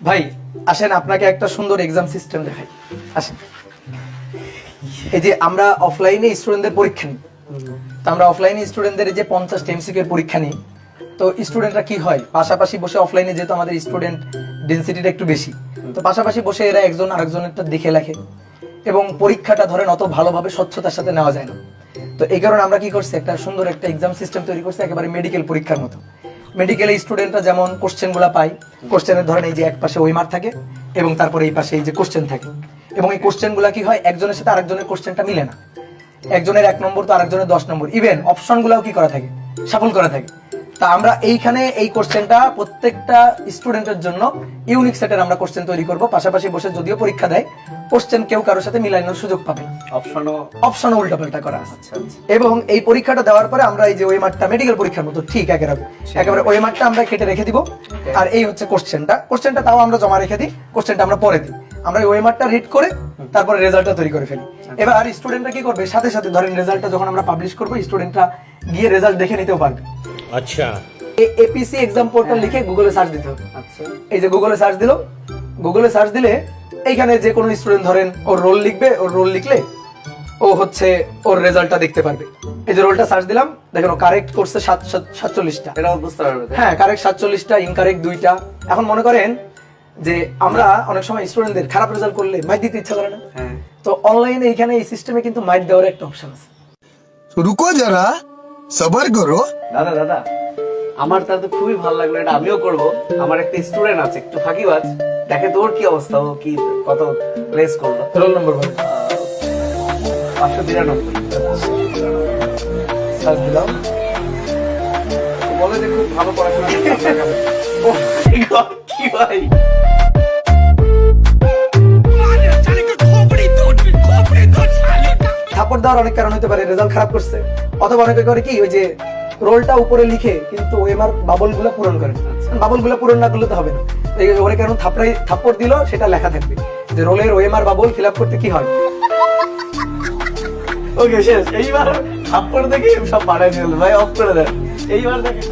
ভাই আসেন আপনাকে একটা সুন্দর এক্সাম সিস্টেম দেখাই। আসেন, এই যে আমরা অফলাইনে স্টুডেন্টদের পরীক্ষা নিই, তো আমরা অফলাইনে স্টুডেন্টদের যে 50 এমসিকিউ এর পরীক্ষা নিই, তো স্টুডেন্টরা কি হয় পাশাপাশি বসে অফলাইনে, যেহেতু আমাদের স্টুডেন্ট ডেনসিটিটা একটু বেশি, তো পাশাপাশি বসে এরা একজন আরেকজনেরটা দেখে লেখে এবং পরীক্ষাটা ধরেন অত ভালোভাবে স্বচ্ছতার সাথে নেওয়া যায় না। তো এই কারণে আমরা কি করছি, একটা সুন্দর একটা এক্সাম সিস্টেম তৈরি করছি, একেবারে মেডিকেল পরীক্ষার মতো। মেডিকেলে স্টুডেন্টরা যেমন কোশ্চেনগুলো পায়, কোশ্চেনের ধরেন এই যে এক পাশে ওয়েমার থাকে এবং তারপরে এই পাশে এই যে কোশ্চেন থাকে, এবং এই কোশ্চেনগুলো কি হয় একজনের সাথে আরেকজনের কোশ্চেনটা মিলে না, একজনের 1 নম্বর তো আরেকজনের 10 নম্বর, ইভেন অপশনগুলোও কি করা থাকে, শাফল করা থাকে। তা আমরা এইখানে এই কোশ্চেনটা প্রত্যেকটা স্টুডেন্টের জন্য ইউনিক সেটের আমরা কোশ্চেন তৈরি করব, পাশাপাশি বসে যদিও পরীক্ষা দেয় কোশ্চেন কেউ কারোর সাথে মিলানোর সুযোগ পাবে না, অপশনও উল্টাপাল্টা করা আছে। এবং এই পরীক্ষাটা দেওয়ার পরে আমরা এই যে ওয়েমারটা মেডিকেল পরীক্ষার মতো ঠিক একেবারে ওয়েমারটা আমরা কেটে রেখে দিব, আর এই হচ্ছে কোশ্চেনটা তাও আমরা জমা রেখে দিই, কোশ্চেনটা আমরা পরে দিই, আমরা ওয়েমারটা রিড করে তারপরে রেজাল্টটা তৈরি করে ফেলি। এবার স্টুডেন্টরা কি করবে, সাথে সাথে ধরেন রেজাল্টটা যখন আমরা পাবলিশ করব স্টুডেন্টরা গিয়ে রেজাল্ট দেখে নিতেও পারবে। আচ্ছা, এপিসি এক্সাম পোর্টাল লিখে গুগলে সার্চ দিতে হবে। এই যে গুগলে সার্চ দিল, গুগলে সার্চ দিলে এইখানে যে কোনো স্টুডেন্ট ধরেন ওর রোল লিখবে, ওর রোল লিখলে ও হচ্ছে ওর রেজাল্টটা দেখতে পারবে। এই যে রোলটা সার্চ দিলাম, দেখেন ও কারেক্ট করছে 47টা, এটা বুঝতে পারবে। হ্যাঁ কারেক্ট 47টা, ইনকারেক্ট 2টা। এখন মনে করেন যে আমরা অনেক সময় স্টুডেন্টদের খারাপ রেজাল্ট করলে মাইট দিতে ইচ্ছা করে না, তো অনলাইনে এইখানে এই সিস্টেমে কিন্তু মাইট দেওয়ার একটা অপশন আছে। रुको जरा सबर करो। দাদা আমার তাতে খুবই ভালো লাগলো, এটা আমিও করব। আমার একটা স্টুডেন্ট আছে একটু ফাঁকিবাজ, দেখে তোর কি অবস্থা, ও কি কত প্লেস করলো। রোল নম্বর বল। 593 সার্চ দিলাম, বলে যে খুব ভালো পড়াশোনা করছে। ও মাই গড, কি ভাই! থাপ্পড় দেওয়ার অনেক কারণ হতে পারে, রেজাল্ট খারাপ করছে, অথবা অনেকে করে কি ওই যে রোলটা উপরে লিখে কিন্তু ওএমআর বাবলগুলো পূরণ করে, বাবলগুলো পূরণ না করলে তো হবে না। এই ওরে কারণ থাপ্পড় দিল সেটা লেখা থাকবে যে রোলের ওএমআর বাবল ফিল আপ করতে কি হয়। ওকে শেষ, এইবার থাপ্পড় দেখে সব বাড়াই দিল ভাই, অফ করে দেন এইবার দেখেন।